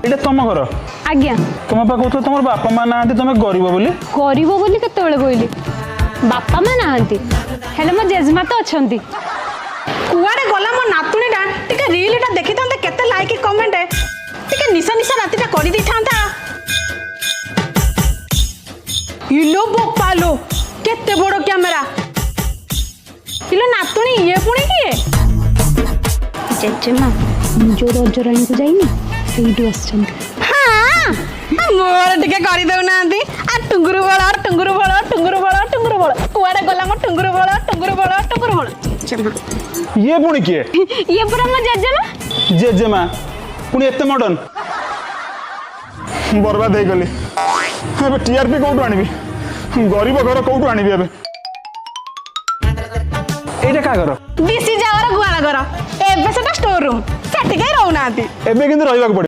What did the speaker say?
এটা तुम घर आज्ञा तुम पा कहतो तुम बापा माँ ना तुम गरीब बोली गरीब बोली केतेबेले कहली बापा माँ नाहांती हेले मो जेजमा तो अछंती कुआडे गला मो नातुणीटा टिके रीलटा देखिथांते केते लाइक कमेंट टिके निशा निशा रातिटा करि दिथांता इलो बोपालो केते बड़ो कैमरा इलो नातुणी ये पुणी किए जेजेमा जो रजराणी को जाइनी सेइटु आछंती हाँ मोर टिके करि दउ नांती आ टुंगुरु बड़ा टुंगुरु बड़ा टुंगुरु बड़ा टुंगुरु बड़ा कुआडे गला मो टुंगुरु बड़ा टुंगुरु बड़ा टुंगुरु बड़ा ये पुणी किए ये पूरा मो जेजेमा जेजेमा पुणी एते मॉडर्न बर्बाद हो गली अबे टीआरपी कोठू आनिबी गरीब घर कोठू आनिबी अबे एटा का घर दिस इज आवर गुआला घर एबे सेटा स्टोर रूम सेठी कहीं रहू नांती एबे किंतु रहिबाक